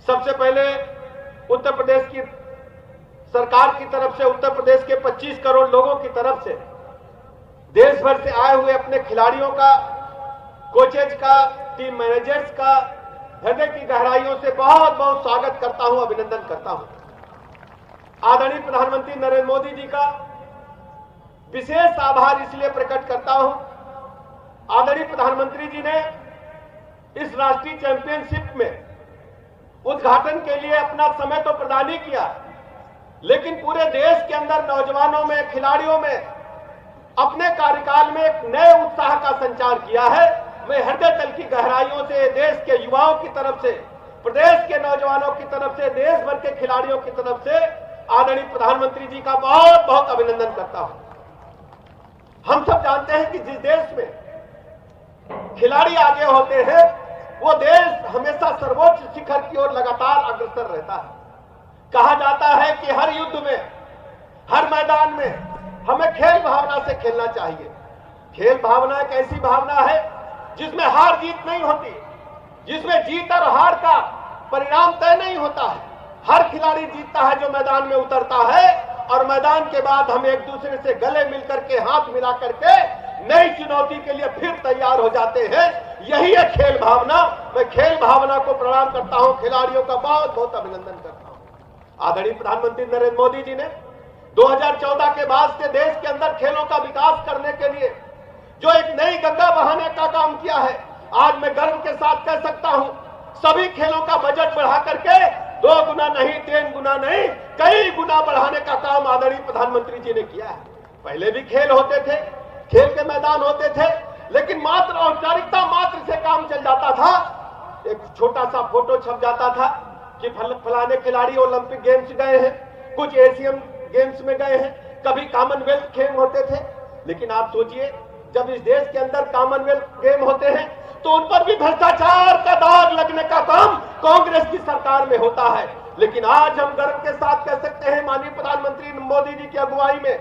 सबसे पहले उत्तर प्रदेश की सरकार की तरफ से, उत्तर प्रदेश के 25 करोड़ लोगों की तरफ से देश भर से आए हुए अपने खिलाड़ियों का, कोचेज का, टीम मैनेजर्स का हृदय की गहराइयों से बहुत बहुत स्वागत करता हूं, अभिनंदन करता हूं। आदरणीय प्रधानमंत्री नरेंद्र मोदी जी का विशेष आभार इसलिए प्रकट करता हूं, आदरणीय प्रधानमंत्री जी ने इस राष्ट्रीय चैंपियनशिप में उद्घाटन के लिए अपना समय तो प्रदान ही किया, लेकिन पूरे देश के अंदर नौजवानों में, खिलाड़ियों में अपने कार्यकाल में एक नए उत्साह का संचार किया है। मैं हृदय तल की गहराइयों से देश के युवाओं की तरफ से, प्रदेश के नौजवानों की तरफ से, देश भर के खिलाड़ियों की तरफ से आदरणीय प्रधानमंत्री जी का बहुत बहुत अभिनंदन करता हूं। हम सब जानते हैं कि जिस देश में खिलाड़ी आगे होते हैं वो देश हमेशा सर्वोच्च शिखर की ओर लगातार अग्रसर रहता है। कहा जाता है कि हर युद्ध में, हर मैदान में हमें खेल भावना से खेलना चाहिए। खेल भावना एक ऐसी भावना है जिसमें हार जीत नहीं होती, जिसमें जीत और हार का परिणाम तय नहीं होता है। हर खिलाड़ी जीतता है जो मैदान में उतरता है, और मैदान के बाद हम एक दूसरे से गले मिलकर के, हाथ मिला करके नई चुनौती के लिए फिर तैयार हो जाते हैं। यही है खेल भावना। मैं खेल भावना को प्रणाम करता हूं, खिलाड़ियों का बहुत बहुत अभिनंदन करता हूं। आदरणीय प्रधानमंत्री नरेंद्र मोदी जी ने 2014 के बाद से देश के अंदर खेलों का विकास करने के लिए जो एक नई गंगा बहाने का काम किया है, आज मैं गर्व के साथ कह सकता हूं, सभी खेलों का बजट बढ़ा करके 2 गुना नहीं, 3 गुना नहीं, कई गुना बढ़ाने का काम आदरणीय प्रधानमंत्री जी ने किया है। पहले भी खेल होते थे, खेल के मैदान होते थे, लेकिन मात्र औपचारिकता मात्र से काम चल जाता था। एक छोटा सा फोटो छप जाता था कि फलाने खिलाड़ी ओलंपिक गेम्स गए हैं, कुछ एशियन गेम्स में गए हैं, कभी कॉमनवेल्थ गेम होते थे। लेकिन आप सोचिए, जब इस देश के अंदर कॉमनवेल्थ गेम होते हैं तो उन पर भी भ्रष्टाचार का दाग लगने का काम कांग्रेस की सरकार में होता है। लेकिन आज हम गर्व के साथ कह सकते हैं, माननीय प्रधानमंत्री मोदी जी की अगुवाई में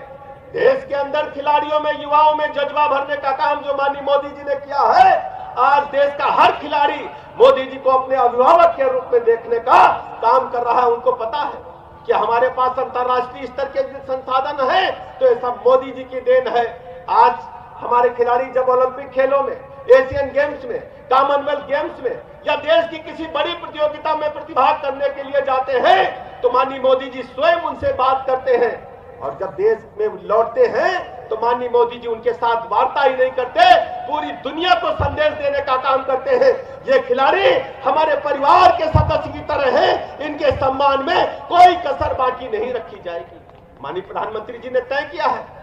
देश के अंदर खिलाड़ियों में, युवाओं में जज्बा भरने का काम जो माननीय मोदी जी ने किया है, आज देश का हर खिलाड़ी मोदी जी को अपने अभिभावक के रूप में देखने का काम कर रहा है। उनको पता है कि हमारे पास अंतर्राष्ट्रीय स्तर के संसाधन है, तो ये सब मोदी जी की देन है। आज हमारे खिलाड़ी जब ओलंपिक खेलों में, एशियन गेम्स में, कॉमनवेल्थ गेम्स में या देश की किसी बड़ी प्रतियोगिता में प्रतिभाग करने के लिए जाते हैं, तो माननीय मोदी जी स्वयं उनसे बात करते हैं, और जब देश में लौटते हैं तो माननीय मोदी जी उनके साथ वार्ता ही नहीं करते, पूरी दुनिया को संदेश देने का काम करते हैं। ये खिलाड़ी हमारे परिवार के सदस्य की तरह हैं, इनके सम्मान में कोई कसर बाकी नहीं रखी जाएगी। माननीय प्रधानमंत्री जी ने तय किया है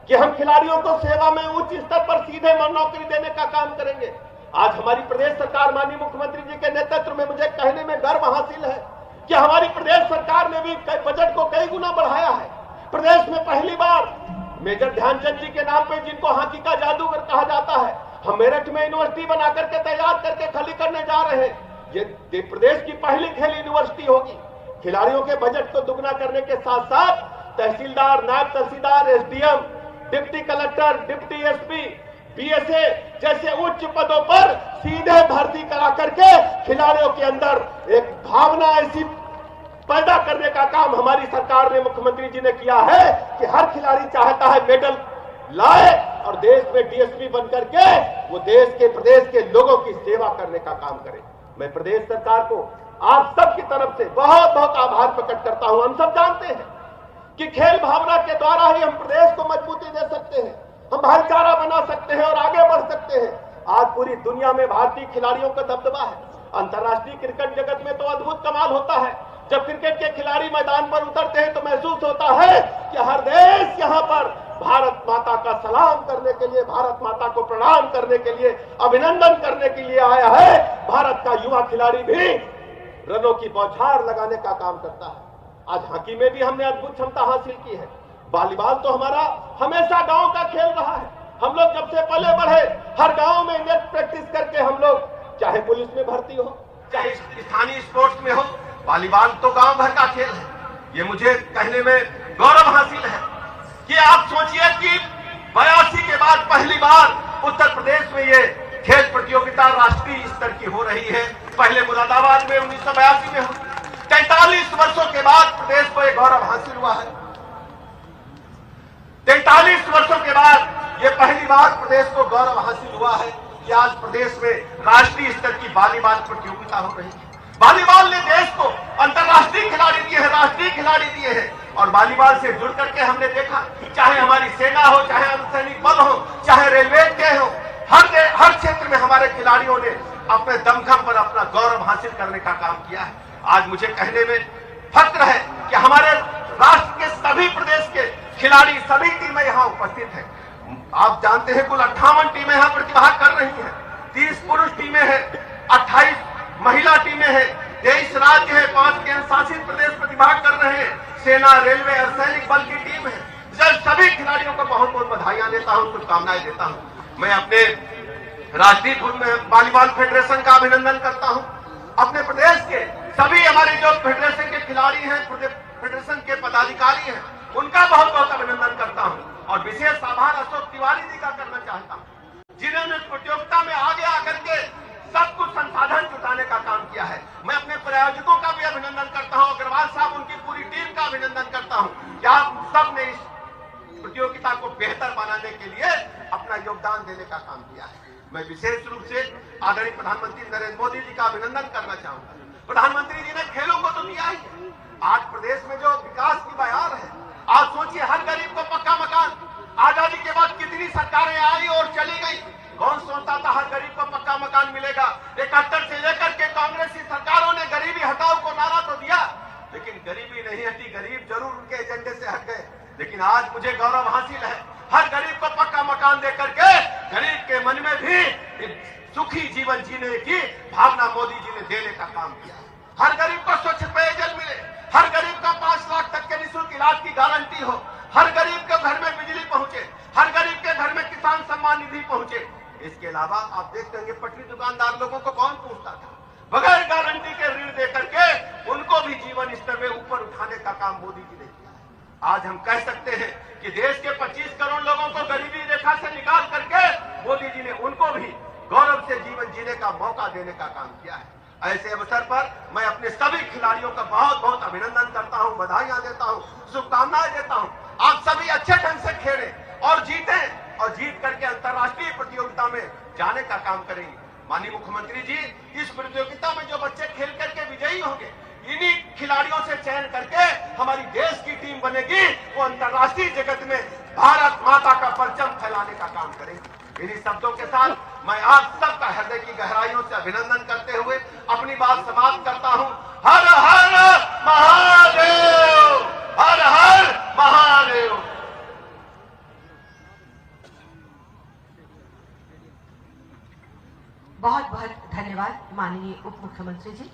कि हम खिलाड़ियों को सेवा में उच्च स्तर पर सीधे नौकरी देने का काम करेंगे। आज हमारी प्रदेश सरकार, माननीय मुख्यमंत्री जी के नेतृत्व में, मुझे कहने में गर्व हासिल है कि हमारी प्रदेश सरकार ने भी बजट को कई गुना बढ़ाया है। प्रदेश में पहली बार मेजर ध्यानचंद जी के नाम पे, जिनको हॉकी का जादूगर कहा जाता है, हम मेरठ में यूनिवर्सिटी बना करके तैयार करके खाली करने जा रहे हैं। ये प्रदेश की पहली खेल यूनिवर्सिटी होगी। खिलाड़ियों के बजट को दुगना करने के साथ साथ tehsildar, naib tehsildar, SDM, deputy collector, deputy SP, BSA जैसे उच्च पदों पर सीधे भर्ती करा करके खिलाड़ियों के अंदर एक भावना ऐसी पैदा करने का काम हमारी सरकार ने, मुख्यमंत्री जी ने किया है कि हर खिलाड़ी चाहता है मेडल लाए और देश में डीएसपी बनकर के वो देश के, प्रदेश के लोगों की सेवा करने का काम करे। मैं प्रदेश सरकार को आप सब की तरफ से बहुत बहुत आभार प्रकट करता हूं। हम सब जानते हैं कि खेल भावना के द्वारा ही हम प्रदेश को मजबूती दे सकते हैं, हम भाईचारा बना सकते हैं और आगे बढ़ सकते हैं। आज पूरी दुनिया में भारतीय खिलाड़ियों का दबदबा है। अंतर्राष्ट्रीय क्रिकेट जगत में तो अद्भुत कमाल होता है। जब क्रिकेट के खिलाड़ी मैदान पर उतरते हैं तो महसूस होता है कि हर देश यहाँ पर भारत माता का सलाम करने के लिए, भारत माता को प्रणाम करने के लिए, अभिनंदन करने के लिए आया है। भारत का युवा खिलाड़ी भी रनों की बौछार लगाने का काम करता है। आज हॉकी में भी हमने अद्भुत क्षमता हासिल की है। वॉलीबॉल तो हमारा हमेशा गांव का खेल रहा है। हम लोग जब से पले बढ़े हर गांव में नेट प्रैक्टिस करके हम लोग, चाहे पुलिस में भर्ती हो, चाहे स्थानीय स्पोर्ट्स में हो, वॉलीबॉल तो गांव भर का खेल है। ये मुझे कहने में गौरव हासिल है कि आप सोचिए कि 82 के बाद पहली बार उत्तर प्रदेश में ये खेल प्रतियोगिता राष्ट्रीय स्तर की हो रही है। पहले मुरादाबाद में 1982 में हुई, 43 वर्षों के बाद प्रदेश को एक गौरव हासिल हुआ है। 43 वर्षों के बाद ये पहली बार प्रदेश को गौरव हासिल हुआ है कि आज प्रदेश में राष्ट्रीय स्तर की वॉलीबॉल प्रतियोगिता हो रही है। वॉलीबॉल ने देश को अंतर्राष्ट्रीय खिलाड़ी दिए हैं, राष्ट्रीय खिलाड़ी दिए हैं। और वॉलीबॉल से जुड़ करके हमने देखा, चाहे हमारी सेना हो, चाहे अर्धसैनिक बल हो, चाहे रेलवे के हो, हर क्षेत्र में हमारे खिलाड़ियों ने अपने दमखम पर अपना गौरव हासिल करने का काम किया है। आज मुझे कहने में फक्र है कि हमारे राष्ट्र के सभी प्रदेश के खिलाड़ी, सभी टीमें यहाँ उपस्थित हैं। आप जानते हैं कुल 58 टीमें यहाँ प्रतिभाग कर रही हैं। 30 पुरुष टीमें हैं, 28 महिला टीमें हैं, 23 राज्य हैं, 5 केंद्र शासित प्रदेश प्रतिभाग कर रहे हैं, सेना, रेलवे और सैनिक बल की टीम है। सभी खिलाड़ियों को बहुत बहुत बधाइयां देता हूं, शुभकामनाएं देता हूं। मैं अपने राष्ट्रीय वॉलीबॉल फेडरेशन का अभिनंदन करता हूं। अपने प्रदेश के सभी हमारे जो फेडरेशन के खिलाड़ी हैं, फेडरेशन के पदाधिकारी हैं, उनका बहुत बहुत अभिनंदन करता हूं। और विशेष आभार अशोक तिवारी जी का करना चाहता हूं, जिन्होंने प्रतियोगिता में आगे आकर के सब कुछ संसाधन जुटाने का काम किया है। मैं अपने प्रायोजकों का भी अभिनंदन करता हूं, अग्रवाल साहब, उनकी पूरी टीम का अभिनंदन करता हूं कि आप सब ने इस प्रतियोगिता को बेहतर बनाने के लिए अपना योगदान देने का काम किया है। मैं विशेष रूप से आदरणीय प्रधानमंत्री नरेंद्र मोदी जी का अभिनंदन करना चाहूंगा। प्रधानमंत्री जी ने खेलों को तो दिया ही है। आज प्रदेश में जो विकास की बयार है, आज सोचिए हर गरीब को पक्का मकान। आजादी के बाद कितनी सरकारें आई और चली गई, कौन सोचता था हर गरीब को पक्का मकान मिलेगा। 71 से लेकर के कांग्रेसी सरकारों ने गरीबी हटाओ को नारा तो दिया, लेकिन गरीबी नहीं हटी। गरीब जरूर उनके एजेंडे से हट गए, लेकिन आज मुझे गौरव हासिल है हर गरीब को पक्का मकान देकर के गरीब के मन में भी एक सुखी जीवन जीने की भावना मोदी जी ने देने का काम किया। हर गरीब को स्वच्छ पेयजल मिले, हर गरीब का 5 लाख तक के निःशुल्क इलाज की गारंटी हो, हर गरीब के घर में बिजली पहुंचे, हर गरीब के घर में किसान सम्मान निधि पहुंचे। इसके अलावा आप देखते होंगे पटरी दुकानदार लोगों को कौन पूछता था, बगैर गारंटी के ऋण देकर के उनको भी जीवन स्तर में ऊपर उठाने का काम मोदी जी ने किया है। आज हम कह सकते हैं कि देश के 25 करोड़ लोगों को गरीबी रेखा से निकाल करके मोदी जी ने उनको भी गौरव से जीवन जीने का मौका देने का काम किया है। ऐसे अवसर पर मैं अपने सभी खिलाड़ियों का बहुत बहुत अभिनंदन करता हूं, बधाइयां देता हूं, शुभकामनाएं देता हूं। आप सभी अच्छे ढंग से खेलें और जीतें और जीत करके अंतर्राष्ट्रीय प्रतियोगिता में जाने का काम करेंगे। माननीय मुख्यमंत्री जी, इस प्रतियोगिता में जो बच्चे खेल करके विजयी होंगे, इन्हीं खिलाड़ियों से चयन करके हमारी देश की टीम बनेगी, वो अंतर्राष्ट्रीय जगत में भारत माता का परचम फैलाने का काम करेंगे। इन्हीं शब्दों के साथ मैं आप सबका हृदय की गहराइयों से अभिनंदन करते हुए अपनी बात समाप्त करता हूं। हर हर महादेव, हर हर महादेव। बहुत बहुत धन्यवाद माननीय उप मुख्यमंत्री जी।